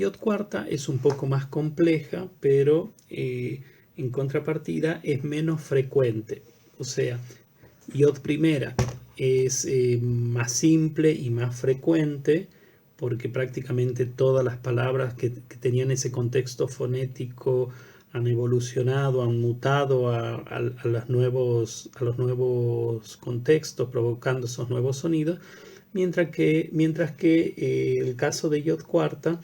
J cuarta es un poco más compleja, pero en contrapartida es menos frecuente. O sea, J primera es más simple y más frecuente porque prácticamente todas las palabras que tenían ese contexto fonético han evolucionado, han mutado a los nuevos contextos, provocando esos nuevos sonidos, mientras que el caso de J cuarta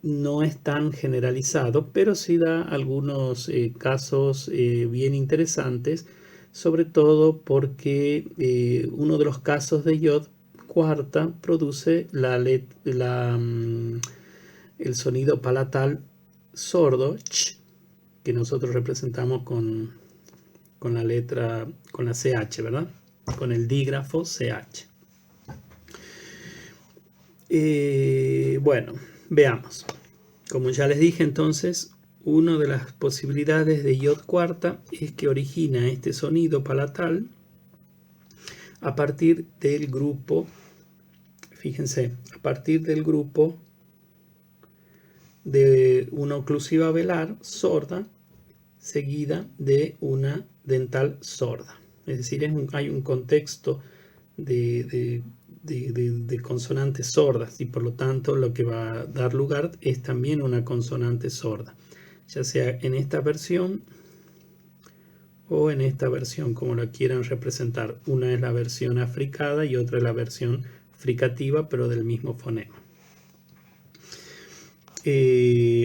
no es tan generalizado, pero sí da algunos casos bien interesantes, sobre todo porque uno de los casos de J cuarta produce el sonido palatal sordo, ch, que nosotros representamos con la letra, con la CH, ¿verdad? Con el dígrafo CH. Bueno, veamos. Como ya les dije entonces, una de las posibilidades de J cuarta es que origina este sonido palatal a partir del grupo, fíjense, a partir del grupo de una oclusiva velar sorda seguida de una dental sorda. Es decir, hay un contexto de consonantes sordas y por lo tanto lo que va a dar lugar es también una consonante sorda, ya sea en esta versión o en esta versión, como la quieran representar. Una es la versión africada y otra es la versión fricativa, pero del mismo fonema.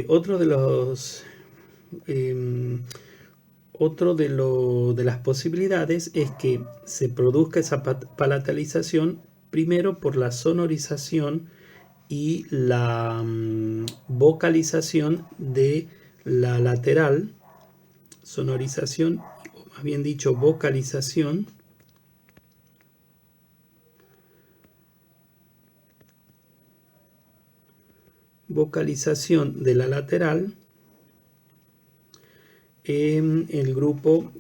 Otro de las posibilidades es que se produzca esa palatalización primero por la sonorización y la vocalización de la lateral, sonorización, o más bien dicho, vocalización de la lateral en el grupo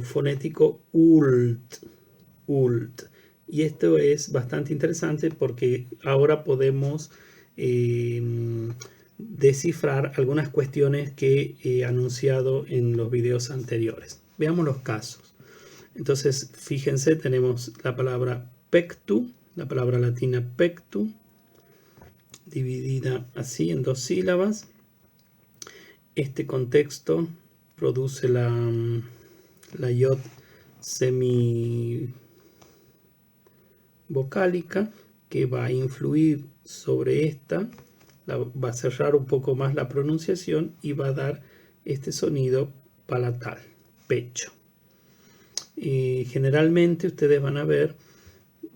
fonético ULT. Y esto es bastante interesante porque ahora podemos descifrar algunas cuestiones que he anunciado en los videos anteriores. Veamos los casos. Entonces, fíjense, tenemos la palabra pectu, la palabra latina pectu, dividida así en dos sílabas. Este contexto produce la J semivocálica que va a influir sobre esta, va a cerrar un poco más la pronunciación y va a dar este sonido palatal, pecho. Generalmente ustedes van a ver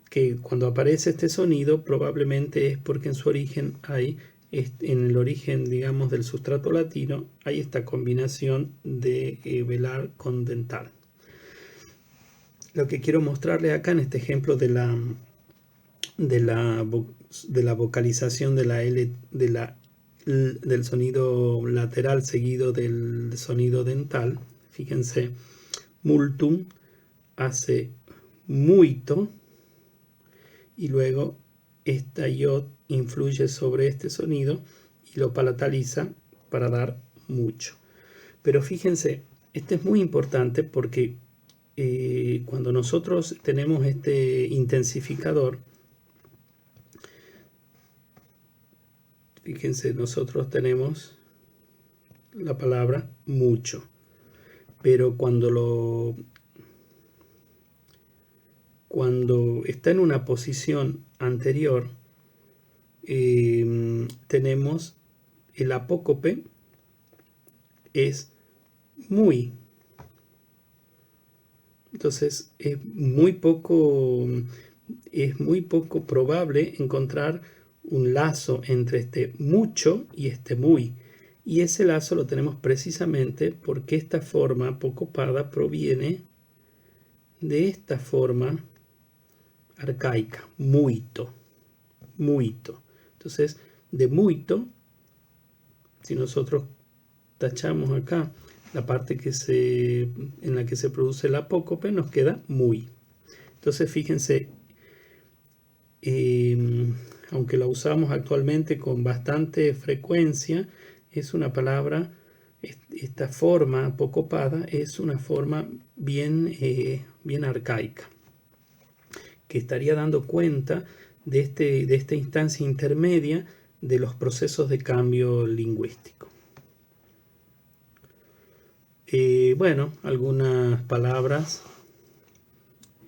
que cuando aparece este sonido probablemente es porque en su origen hay, en el origen, digamos, del sustrato latino, hay esta combinación de velar con dental. Lo que quiero mostrarles acá en este ejemplo de la vocalización de la L, del sonido lateral seguido del sonido dental, fíjense, multum hace muito y luego esta J influye sobre este sonido y lo palataliza para dar mucho. Pero fíjense, esto es muy importante porque cuando nosotros tenemos este intensificador, fíjense, nosotros tenemos la palabra mucho, pero cuando está en una posición anterior, tenemos el apócope es muy. Entonces es muy poco probable encontrar un lazo entre este mucho y este muy. Y ese lazo lo tenemos precisamente porque esta forma apocopada proviene de esta forma arcaica, muito. Entonces, de muito, si nosotros tachamos acá la parte en la que se produce el apócope, nos queda muy. Entonces, fíjense, aunque la usamos actualmente con bastante frecuencia, es una palabra, esta forma apocopada es una forma bien arcaica, que estaría dando cuenta de esta instancia intermedia de los procesos de cambio lingüístico. Bueno, algunas palabras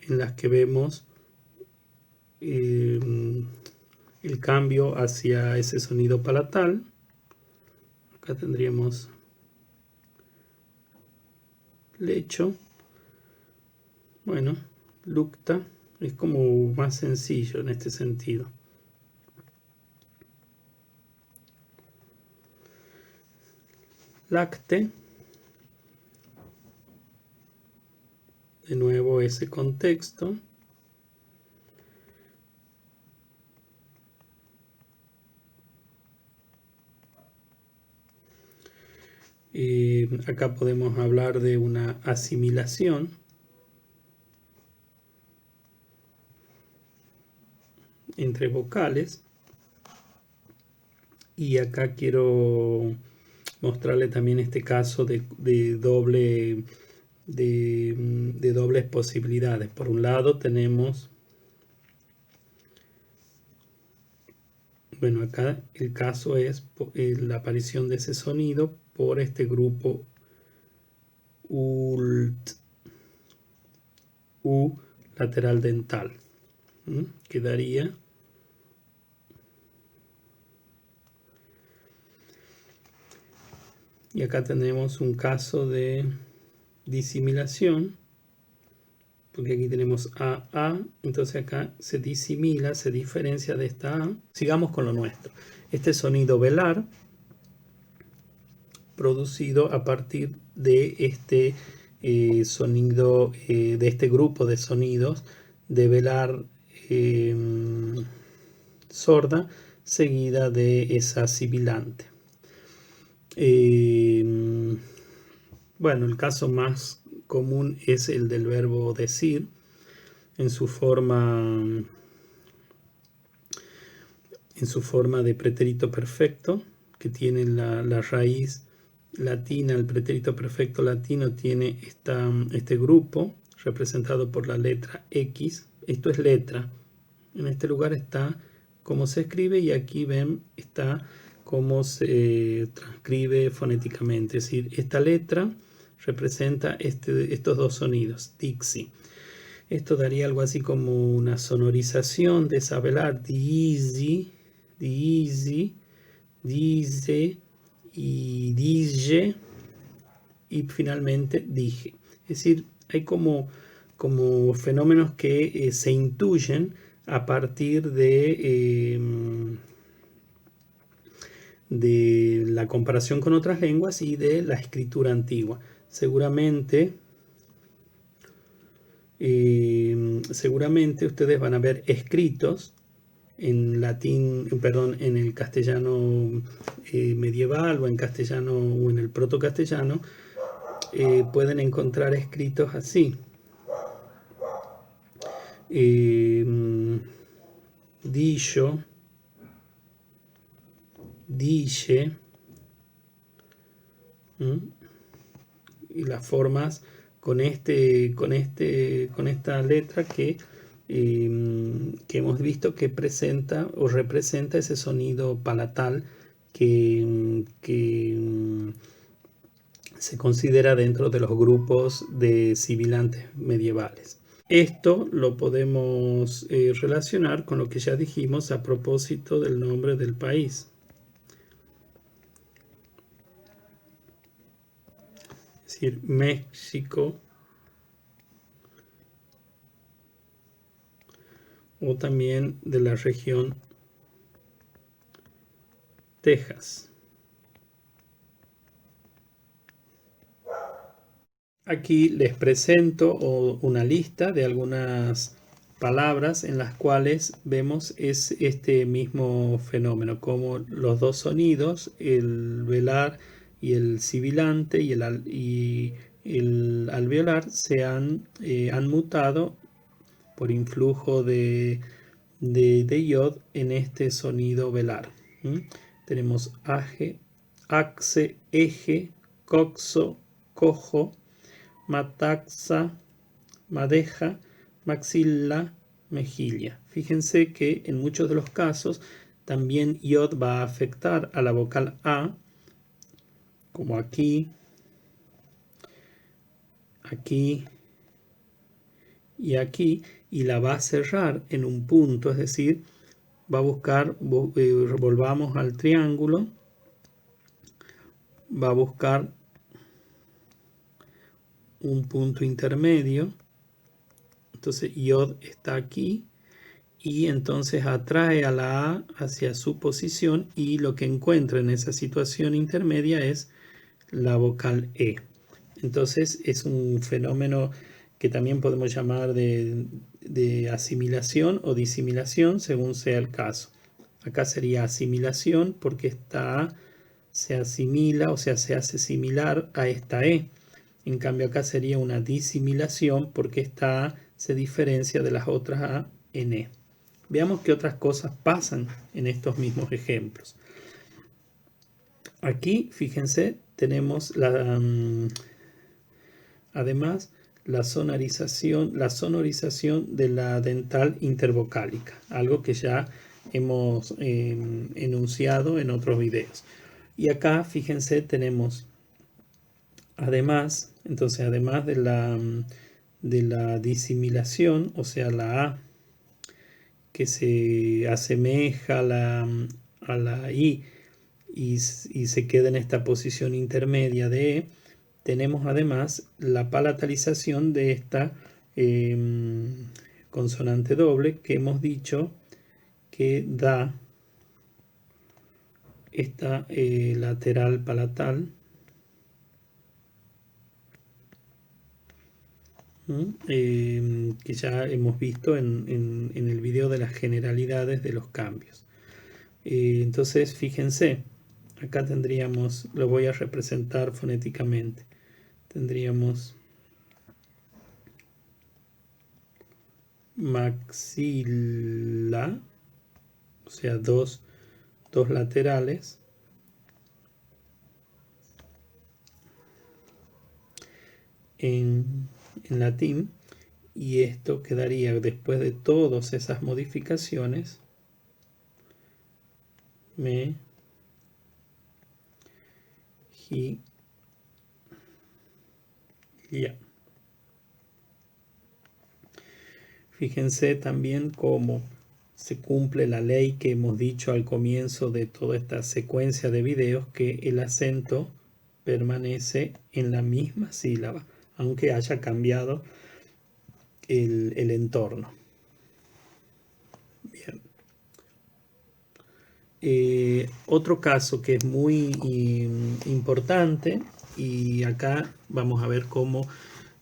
en las que vemos el cambio hacia ese sonido palatal. Acá tendríamos lecho. Bueno, lucta es como más sencillo en este sentido. Lacte. De nuevo ese contexto. Acá podemos hablar de una asimilación. Entre vocales. Y acá quiero mostrarle también este caso de dobles posibilidades. Por un lado tenemos, bueno, acá el caso es la aparición de ese sonido por este grupo ULT, U lateral dental. Quedaría y acá tenemos un caso de disimilación, porque aquí tenemos A, entonces acá se disimila, se diferencia de esta A. Sigamos con lo nuestro. Este sonido velar, producido a partir de este sonido, de este grupo de sonidos de velar sorda, seguida de esa sibilante. Bueno, el caso más común es el del verbo decir en su forma de pretérito perfecto, que tiene la raíz latina. El pretérito perfecto latino tiene este grupo representado por la letra X. Esto es letra. En este lugar está cómo se escribe y aquí ven está cómo se transcribe fonéticamente. Es decir, esta letra representa estos dos sonidos, Dixie. Esto daría algo así como una sonorización de esa velar, dizi, dice y dije y finalmente dije. Es decir, hay como fenómenos que se intuyen a partir de la comparación con otras lenguas y de la escritura antigua. Seguramente ustedes van a ver escritos en latín, perdón, en el castellano medieval o en castellano o en el protocastellano, pueden encontrar escritos así. Dicho, dice, y las formas con esta letra que hemos visto que presenta o representa ese sonido palatal que se considera dentro de los grupos de sibilantes medievales. Esto lo podemos relacionar con lo que ya dijimos a propósito del nombre del país. Es decir, México, o también de la región Texas. Aquí les presento una lista de algunas palabras en las cuales vemos este mismo fenómeno, como los dos sonidos, el velar y el sibilante y el alveolar se han mutado por influjo de de yod en este sonido velar. Tenemos aje, axe, eje, coxo, cojo, mataxa, madeja, maxila, mejilla. Fíjense que en muchos de los casos también yod va a afectar a la vocal A, como aquí, aquí y aquí, y la va a cerrar en un punto, es decir, va a buscar, volvamos al triángulo, va a buscar un punto intermedio, entonces yod está aquí, y entonces atrae a la A hacia su posición, y lo que encuentra en esa situación intermedia es la vocal E. Entonces es un fenómeno que también podemos llamar de asimilación o disimilación, según sea el caso. Acá sería asimilación porque esta A se asimila, o sea, se hace similar a esta E. En cambio acá sería una disimilación porque esta A se diferencia de las otras A en E. Veamos qué otras cosas pasan en estos mismos ejemplos. Aquí, fíjense, tenemos además la sonorización de la dental intervocálica, algo que ya hemos enunciado en otros videos. Y acá, fíjense, tenemos además, entonces además de la disimilación, o sea, la A que se asemeja a la I y se queda en esta posición intermedia de E, tenemos además la palatalización de esta consonante doble que hemos dicho que da esta lateral palatal, que ya hemos visto en el video de las generalidades de los cambios. Entonces, fíjense, acá tendríamos, lo voy a representar fonéticamente, tendríamos maxila, o sea, dos laterales, en latín, y esto quedaría después de todas esas modificaciones, me, ji, ya. Fíjense también cómo se cumple la ley que hemos dicho al comienzo de toda esta secuencia de videos, que el acento permanece en la misma sílaba, aunque haya cambiado el entorno. Bien. Otro caso que es muy importante, y acá vamos a ver cómo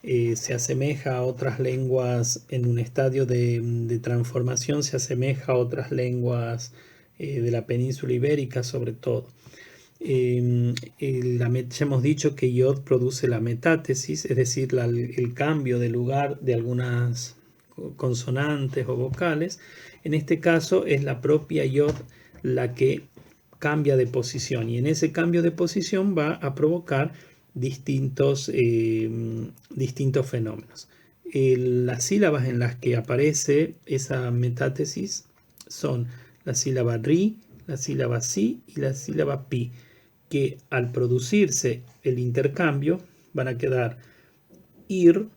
se asemeja a otras lenguas en un estadio de transformación, se asemeja a otras lenguas de la península ibérica sobre todo. Ya hemos dicho que yod produce la metátesis, es decir, el cambio de lugar de algunas consonantes o vocales. En este caso es la propia yod la que cambia de posición, y en ese cambio de posición va a provocar distintos fenómenos. Las sílabas en las que aparece esa metátesis son la sílaba ri, la sílaba si y la sílaba pi, que al producirse el intercambio van a quedar ir,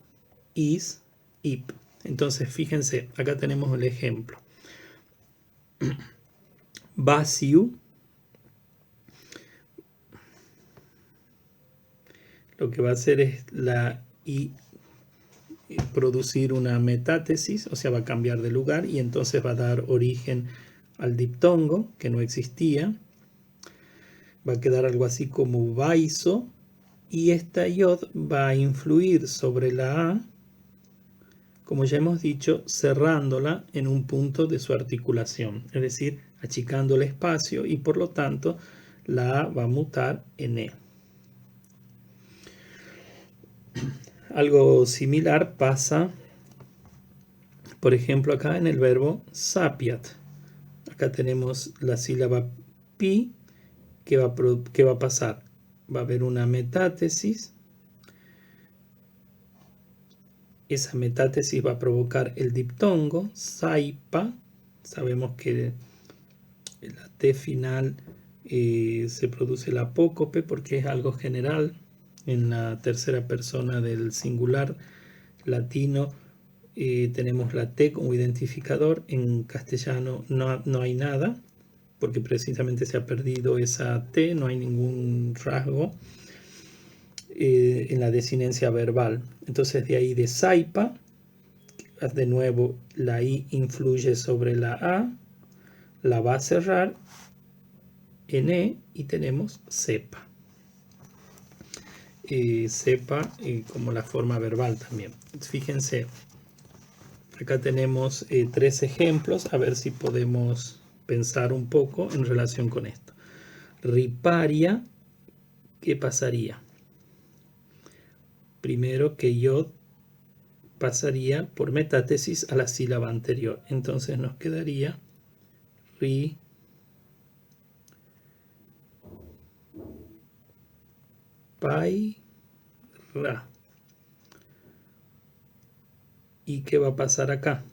is, ip. Entonces fíjense, acá tenemos el ejemplo. Basiu, lo que va a hacer es la I producir una metátesis, o sea, va a cambiar de lugar, y entonces va a dar origen al diptongo, que no existía. Va a quedar algo así como baiso, y esta yod va a influir sobre la A, como ya hemos dicho, cerrándola en un punto de su articulación, es decir, achicando el espacio, y por lo tanto la A va a mutar en E. Algo similar pasa Por ejemplo, acá en el verbo sapiat, acá tenemos la sílaba pi. ¿Qué va a pasar? Va a haber una metátesis. Esa metátesis va a provocar el diptongo, saipa. Sabemos que la T final se produce el apócope porque es algo general. En la tercera persona del singular latino tenemos la T como identificador. En castellano no hay nada, porque precisamente se ha perdido esa T, no hay ningún rasgo en la desinencia verbal. Entonces de ahí de saipa, de nuevo la I influye sobre la A, la va a cerrar en E y tenemos sepa. Sepa como la forma verbal también. Fíjense, acá tenemos 3 ejemplos, a ver si podemos pensar un poco en relación con esto. Riparia, ¿qué pasaría? Primero que yo pasaría por metátesis a la sílaba anterior. Entonces nos quedaría ri, pai, ra. ¿Y qué va a pasar acá?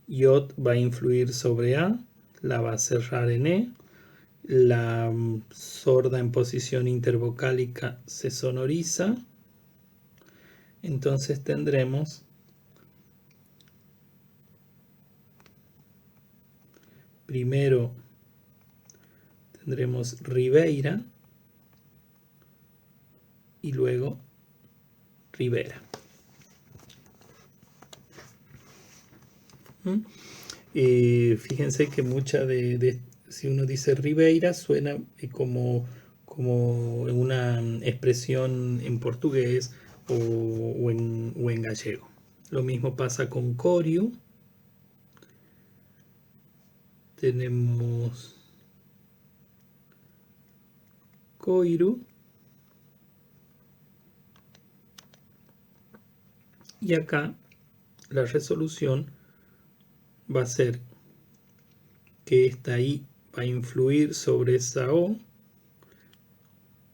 Yod va a influir sobre A, la va a cerrar en E, la sorda en posición intervocálica se sonoriza, entonces tendremos primero tendremos Ribeira y luego Rivera. Fíjense que mucha si uno dice Ribeira suena como una expresión en portugués o en gallego. Lo mismo pasa con Coriu. Tenemos Coiru. Y acá la resolución va a ser que esta I va a influir sobre esa O,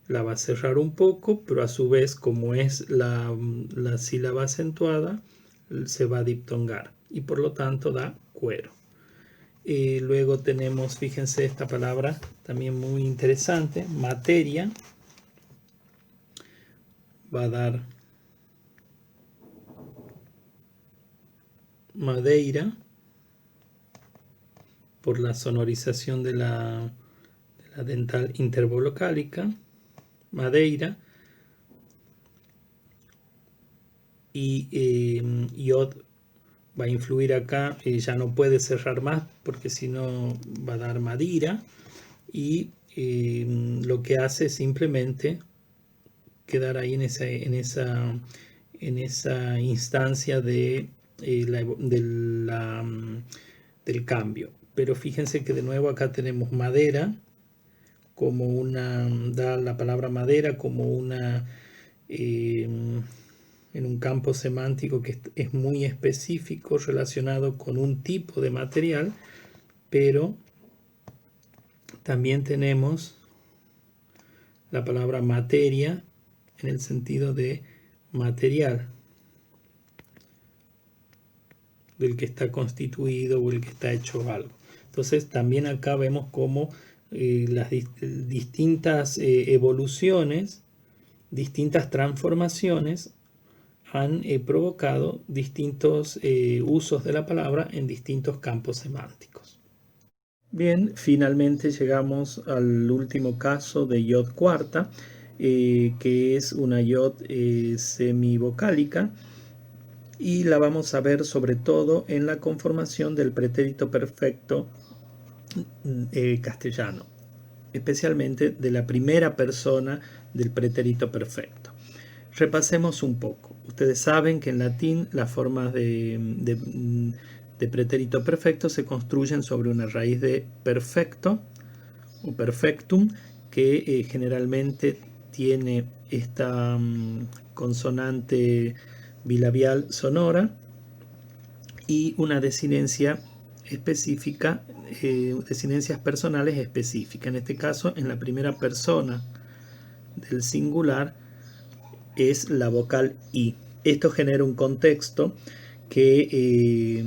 la va a cerrar un poco, pero a su vez, como es la sílaba acentuada, se va a diptongar y por lo tanto da cuero. Luego tenemos, fíjense esta palabra también muy interesante, materia, va a dar madeira por la sonorización de la dental intervolocálica, madeira, y yod va a influir acá, ya no puede cerrar más porque si no va a dar madira, y lo que hace es simplemente quedar ahí en esa instancia del cambio. Pero fíjense que de nuevo acá tenemos madera como da la palabra madera como en un campo semántico que es muy específico relacionado con un tipo de material, pero también tenemos la palabra materia en el sentido de material, del que está constituido o el que está hecho algo. Entonces también acá vemos cómo las distintas evoluciones, distintas transformaciones han provocado distintos usos de la palabra en distintos campos semánticos. Bien, finalmente llegamos al último caso de yod cuarta, que es una yod semivocálica, y la vamos a ver sobre todo en la conformación del pretérito perfecto castellano, especialmente de la primera persona del pretérito perfecto. Repasemos un poco. Ustedes saben que en latín las formas de pretérito perfecto se construyen sobre una raíz de perfecto o perfectum, que generalmente tiene esta consonante bilabial sonora y una desinencia específica, desinencias personales específicas. En este caso, en la primera persona del singular es la vocal I. Esto genera un contexto que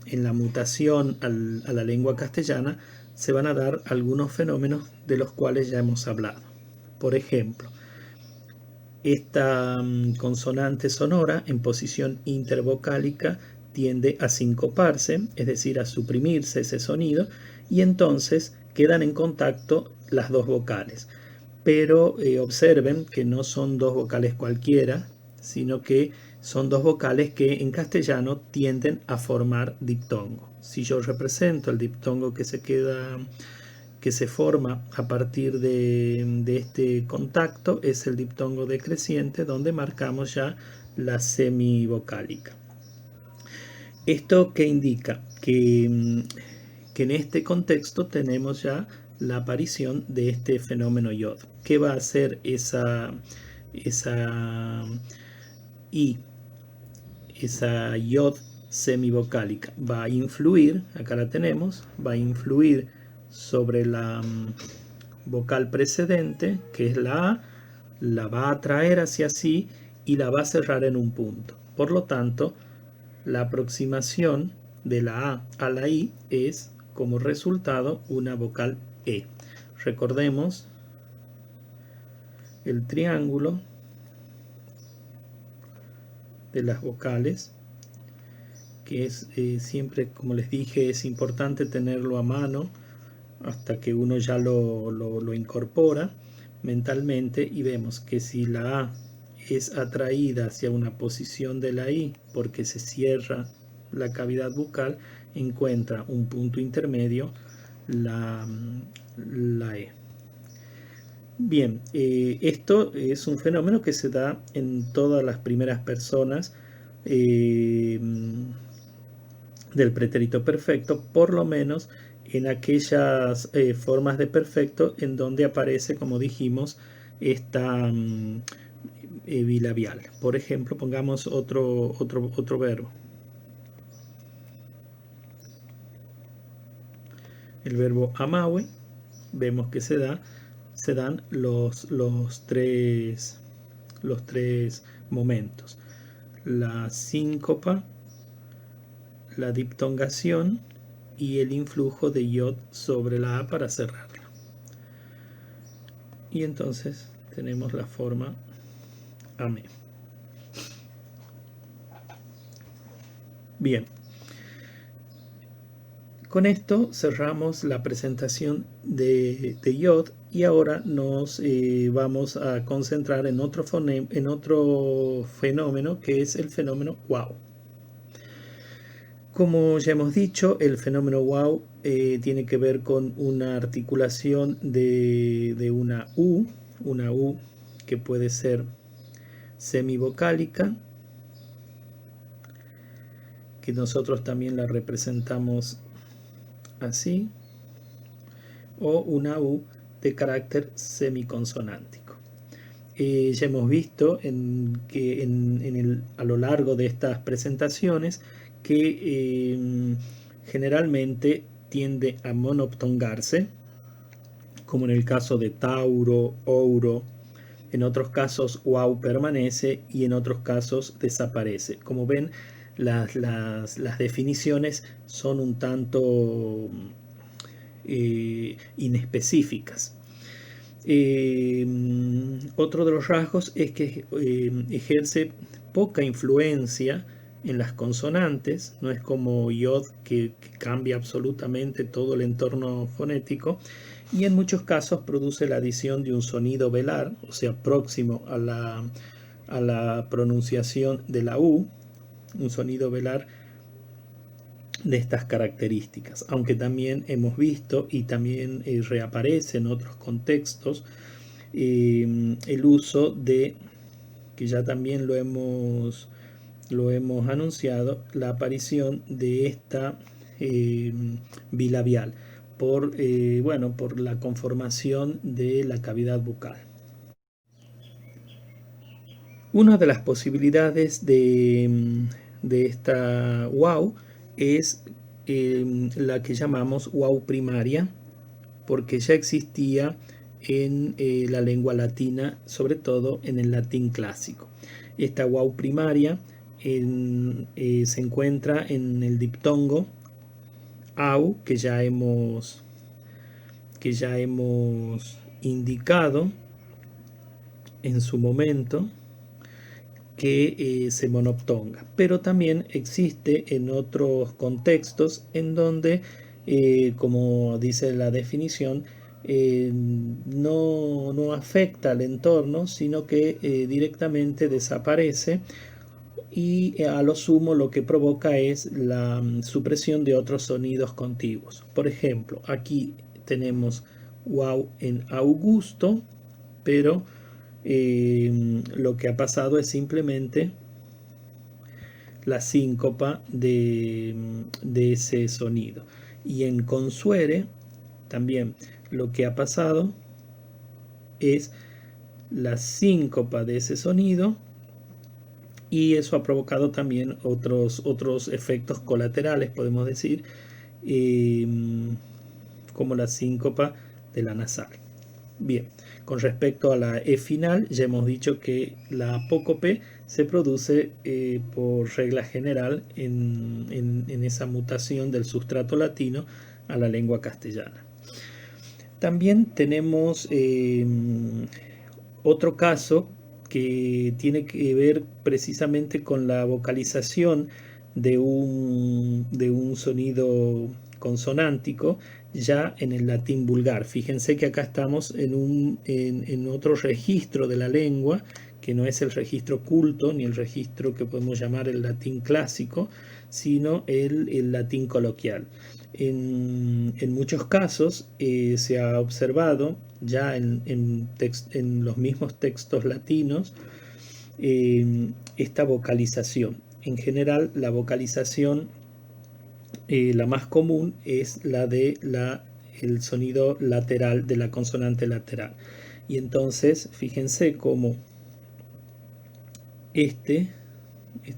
en la mutación a la lengua castellana se van a dar algunos fenómenos de los cuales ya hemos hablado. Por ejemplo, esta consonante sonora en posición intervocálica tiende a sincoparse, es decir, a suprimirse ese sonido, y entonces quedan en contacto las dos vocales. Pero observen que no son dos vocales cualquiera, sino que son dos vocales que en castellano tienden a formar diptongo. Si yo represento el diptongo que se forma a partir de este contacto, es el diptongo decreciente, donde marcamos ya la semivocálica. ¿Esto qué indica? Que en este contexto tenemos ya la aparición de este fenómeno yod. ¿Qué va a hacer esa I, esa yod semivocálica? Va a influir, acá la tenemos, va a influir sobre la vocal precedente, que es la A, la va a atraer hacia sí y la va a cerrar en un punto. Por lo tanto, la aproximación de la A a la I es, como resultado, una vocal E. Recordemos el triángulo de las vocales, que es siempre, como les dije, es importante tenerlo a mano hasta que uno ya lo incorpora mentalmente, y vemos que si la A es atraída hacia una posición de la I porque se cierra la cavidad bucal, encuentra un punto intermedio, la E. Bien, esto es un fenómeno que se da en todas las primeras personas del pretérito perfecto, por lo menos en aquellas formas de perfecto en donde aparece, como dijimos, esta bilabial. Por ejemplo, pongamos otro verbo. El verbo amaue, vemos que se dan los tres momentos: la síncopa, la diptongación y el influjo de yod sobre la A para cerrarla. Y entonces tenemos la forma ame. Bien, con esto cerramos la presentación de yod, y ahora nos vamos a concentrar en otro fenómeno, que es el fenómeno wow. Como ya hemos dicho, el fenómeno wow tiene que ver con una articulación de una U que puede ser semivocálica, que nosotros también la representamos así, o una U de carácter semiconsonántico. Ya hemos visto a lo largo de estas presentaciones que generalmente tiende a monoptongarse, como en el caso de Tauro, Ouro. En otros casos wow permanece y en otros casos desaparece. Como ven, las definiciones son un tanto inespecíficas. Otro de los rasgos es que ejerce poca influencia en las consonantes, no es como yod que cambia absolutamente todo el entorno fonético, y en muchos casos produce la adición de un sonido velar, o sea, próximo a la pronunciación de la U, un sonido velar de estas características, aunque también hemos visto y también reaparece en otros contextos el uso de, que ya también lo hemos anunciado, la aparición de esta bilabial por la conformación de la cavidad bucal. Una de las posibilidades de esta wow es la que llamamos wow primaria, porque ya existía en la lengua latina, sobre todo en el latín clásico. Esta wow primaria se encuentra en el diptongo au, que ya hemos indicado en su momento que se monoptonga, pero también existe en otros contextos en donde, como dice la definición, no afecta al entorno, sino que directamente desaparece, y a lo sumo lo que provoca es la supresión de otros sonidos contiguos. Por ejemplo, aquí tenemos wow en Augusto, pero lo que ha pasado es simplemente la síncopa de ese sonido. Y en consuere también lo que ha pasado es la síncopa de ese sonido, y eso ha provocado también otros efectos colaterales, podemos decir, como la síncopa de la nasal. Bien, con respecto a la E final, ya hemos dicho que la apócope se produce por regla general en esa mutación del sustrato latino a la lengua castellana. También tenemos otro caso que tiene que ver precisamente con la vocalización de un sonido consonántico ya en el latín vulgar. Fíjense que acá estamos en otro registro de la lengua, que no es el registro culto ni el registro que podemos llamar el latín clásico, sino el latín coloquial. En muchos casos se ha observado ya en los mismos textos latinos esta vocalización. En general, la vocalización la más común es la de el sonido lateral de la consonante lateral. Y entonces, fíjense cómo este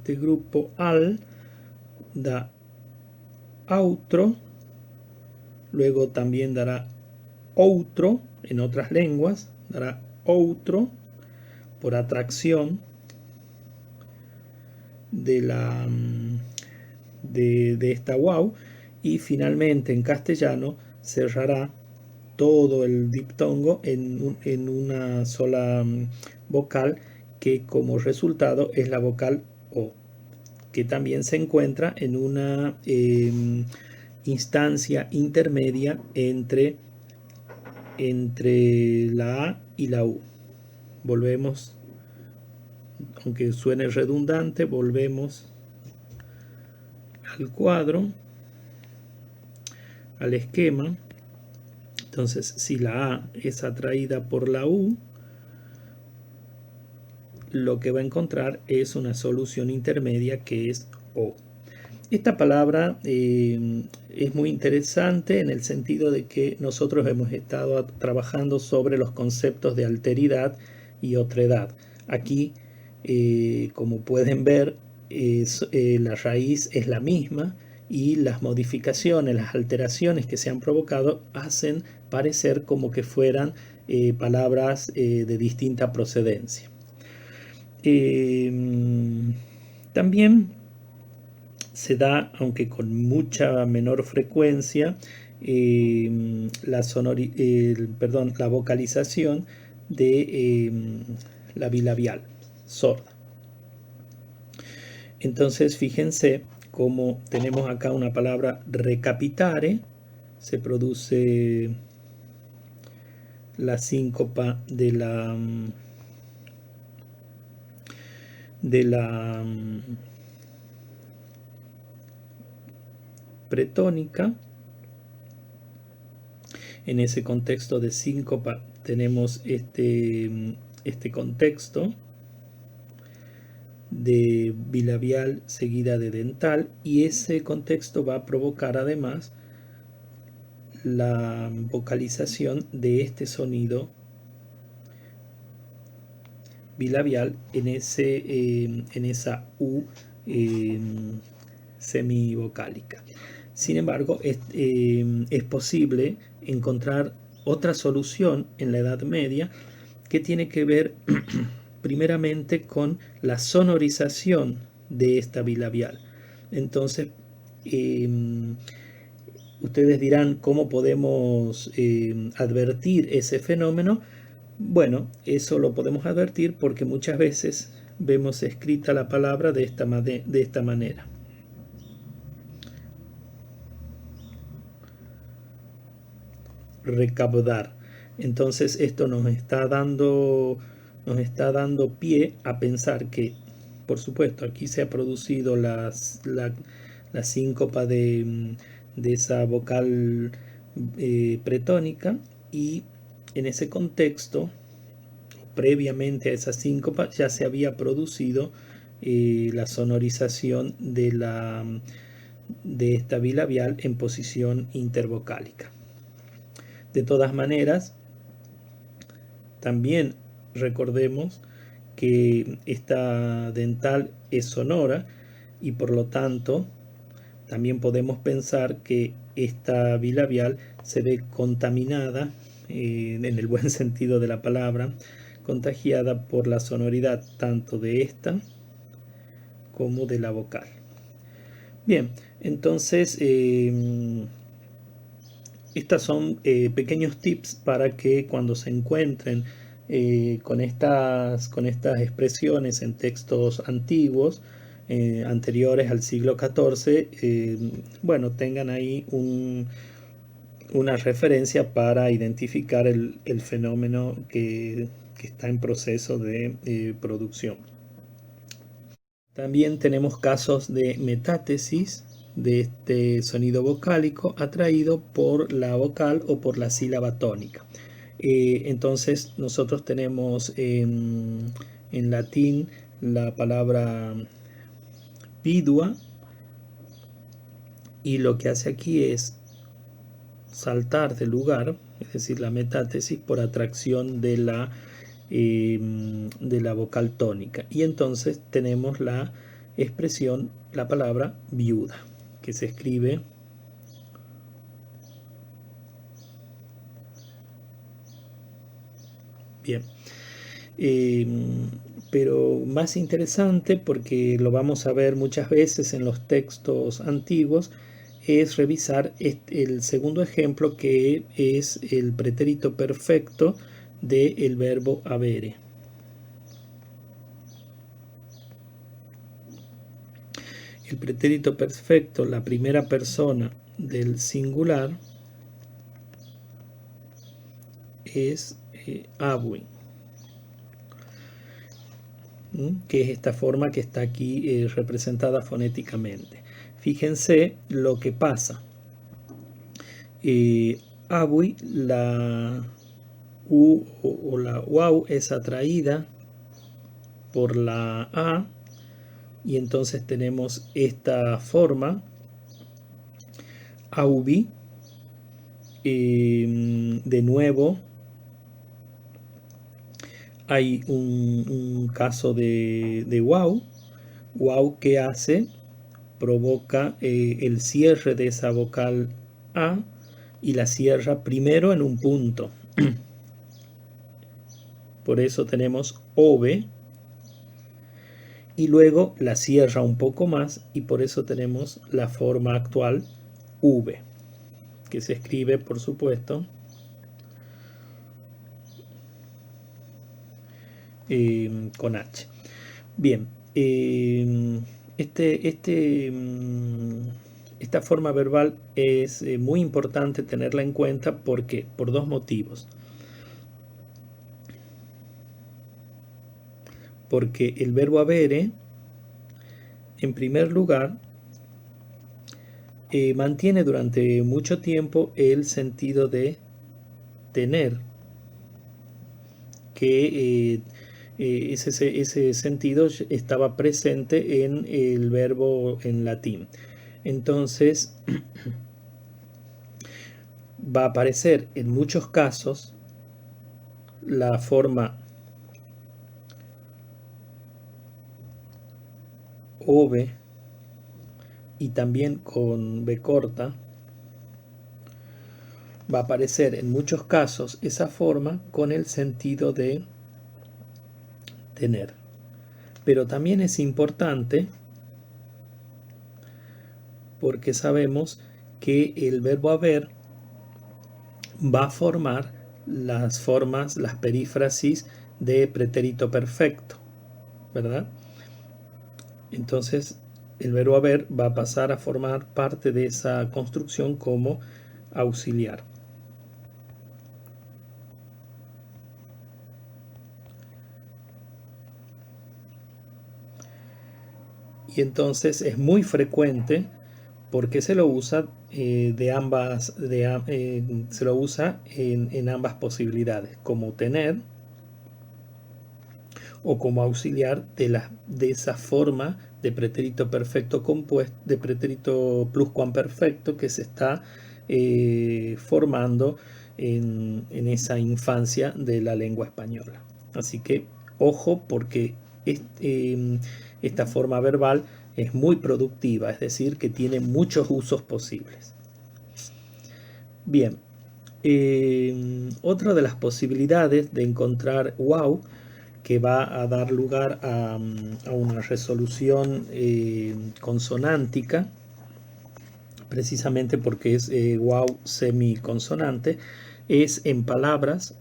grupo al da outro, luego también dará outro en otras lenguas, dará outro por atracción de esta wow, y finalmente en castellano cerrará todo el diptongo en una sola vocal, que como resultado es la vocal O, que también se encuentra en una instancia intermedia entre la A y la U. Volvemos, aunque suene redundante, volvemos al cuadro, al esquema. Entonces, si la A es atraída por la U, lo que va a encontrar es una solución intermedia que es O. Esta palabra es muy interesante en el sentido de que nosotros hemos estado trabajando sobre los conceptos de alteridad y otredad. Aquí, como pueden ver, la raíz es la misma, y las modificaciones, las alteraciones que se han provocado hacen parecer como que fueran palabras de distinta procedencia. También se da, aunque con mucha menor frecuencia, la vocalización de la bilabial sorda. Entonces, fíjense cómo tenemos acá una palabra recapitare, se produce la síncopa de la pretónica. En ese contexto de síncopa tenemos este contexto de bilabial seguida de dental, y ese contexto va a provocar además la vocalización de este sonido bilabial en esa U semivocálica. Sin embargo, es posible encontrar otra solución en la Edad Media que tiene que ver primeramente con la sonorización de esta bilabial. Entonces, ustedes dirán cómo podemos advertir ese fenómeno. Bueno, eso lo podemos advertir porque muchas veces vemos escrita la palabra de esta manera. Recaudar. Entonces esto nos está dando pie a pensar que, por supuesto, aquí se ha producido la síncopa de esa vocal pretónica, y en ese contexto, previamente a esa síncopa, ya se había producido la sonorización de esta bilabial en posición intervocálica. De todas maneras, también recordemos que esta dental es sonora y por lo tanto también podemos pensar que esta bilabial se ve contaminada, en el buen sentido de la palabra, contagiada por la sonoridad tanto de esta como de la vocal. Bien, entonces estas son pequeños tips para que cuando se encuentren con estas expresiones en textos antiguos, anteriores al siglo XIV, bueno, tengan ahí una referencia para identificar el fenómeno que está en proceso de producción. También tenemos casos de metátesis de este sonido vocálico atraído por la vocal o por la sílaba tónica. Entonces nosotros tenemos en latín la palabra vidua, y lo que hace aquí es saltar de lugar, es decir, la metátesis por atracción de la vocal tónica, y entonces tenemos la expresión, la palabra viuda, que se escribe bien. Pero más interesante, porque lo vamos a ver muchas veces en los textos antiguos, es revisar el segundo ejemplo, que es el pretérito perfecto del verbo avere. El pretérito perfecto, la primera persona del singular, es abui, que es esta forma que está aquí representada fonéticamente. Fíjense lo que pasa. Abui, la U o la UAU es atraída por la A, y entonces tenemos esta forma, aubi. De nuevo, hay un caso de wow. Wow, ¿qué hace? Provoca el cierre de esa vocal A, y la cierra primero en un punto. Por eso tenemos ove, y luego la cierra un poco más, y por eso tenemos la forma actual V, que se escribe, por supuesto, con H. Bien, esta forma verbal es muy importante tenerla en cuenta. ¿Por qué? Por dos motivos. Porque el verbo avere, en primer lugar, mantiene durante mucho tiempo el sentido de tener, que ese sentido estaba presente en el verbo en latín. Entonces va a aparecer en muchos casos la forma OV y también con B corta, va a aparecer en muchos casos esa forma con el sentido de tener. Pero también es importante porque sabemos que el verbo haber va a formar las formas, las perífrasis de pretérito perfecto, ¿verdad? Entonces el verbo haber va a pasar a formar parte de esa construcción como auxiliar. Y entonces es muy frecuente porque se lo usa se lo usa en ambas posibilidades, como tener o como auxiliar de esa forma de pretérito perfecto compuesto, de pretérito pluscuamperfecto que se está formando en esa infancia de la lengua española. Así que ojo, porque esta forma verbal es muy productiva, es decir, que tiene muchos usos posibles. Bien, otra de las posibilidades de encontrar wow, que va a dar lugar a una resolución consonántica, precisamente porque es wow semiconsonante, es en palabras,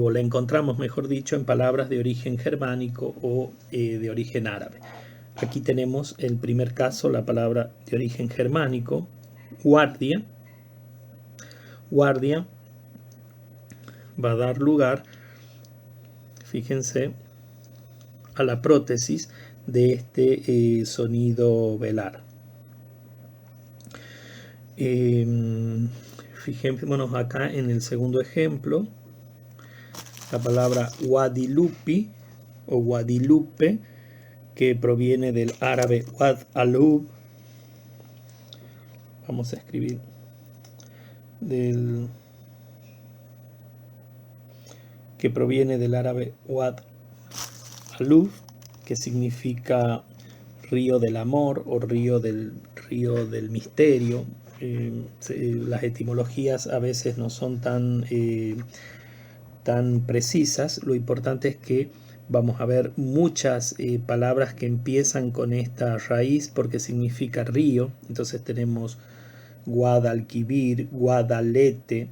o la encontramos, mejor dicho, en palabras de origen germánico o de origen árabe. Aquí tenemos el primer caso, la palabra de origen germánico, guardia. Guardia va a dar lugar, fíjense, a la prótesis de este sonido velar. Fijémonos acá en el segundo ejemplo, la palabra Guadilupi o Guadilupe, que proviene del árabe Wad Alub. Vamos a escribir que proviene del árabe Wad Alub, que significa río del amor o río del misterio. Las etimologías a veces no son tan precisas. Lo importante es que vamos a ver muchas palabras que empiezan con esta raíz porque significa río. Entonces tenemos Guadalquivir, Guadalete,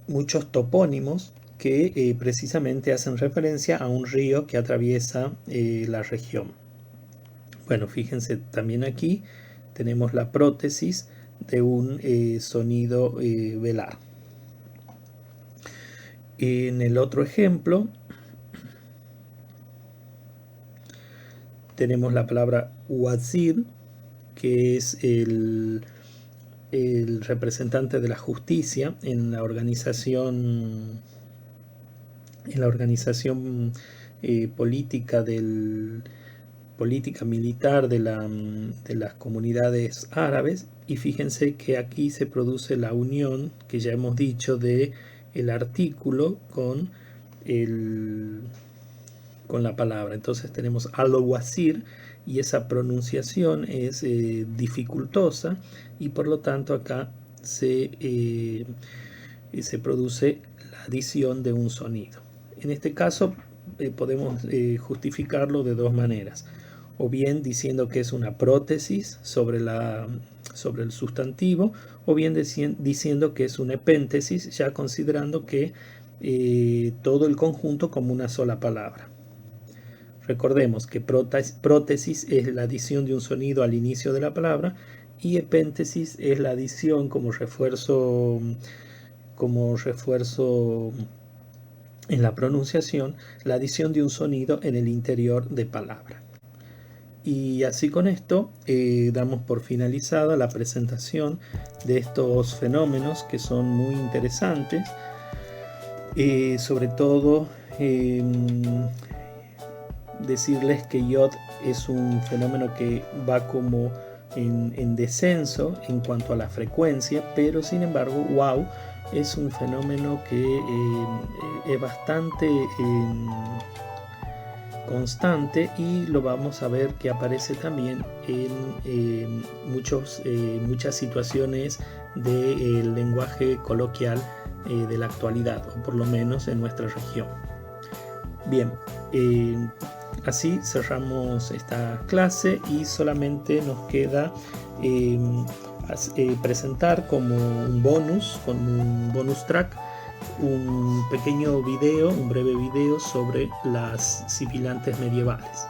muchos topónimos que precisamente hacen referencia a un río que atraviesa la región. Bueno, fíjense, también aquí tenemos la prótesis de un sonido velar. En el otro ejemplo tenemos la palabra wazir, que es el representante de la justicia en la organización política militar de las comunidades árabes. Y fíjense que aquí se produce la unión que ya hemos dicho de el artículo con la palabra. Entonces tenemos al-wazir y esa pronunciación es dificultosa y por lo tanto acá se produce la adición de un sonido. En este caso podemos justificarlo de dos maneras, o bien diciendo que es una prótesis sobre el sustantivo, o bien diciendo que es una epéntesis, ya considerando que todo el conjunto como una sola palabra. Recordemos que prótesis es la adición de un sonido al inicio de la palabra y epéntesis es la adición como refuerzo en la pronunciación, la adición de un sonido en el interior de palabra. Y así con esto damos por finalizada la presentación de estos fenómenos que son muy interesantes, sobre todo decirles que Yod es un fenómeno que va como en descenso en cuanto a la frecuencia, pero sin embargo wow es un fenómeno que es bastante constante y lo vamos a ver que aparece también en muchas situaciones del lenguaje coloquial de la actualidad, o por lo menos en nuestra región. Bien, así cerramos esta clase y solamente nos queda presentar como un bonus track, un pequeño video, un breve video sobre las sibilantes medievales.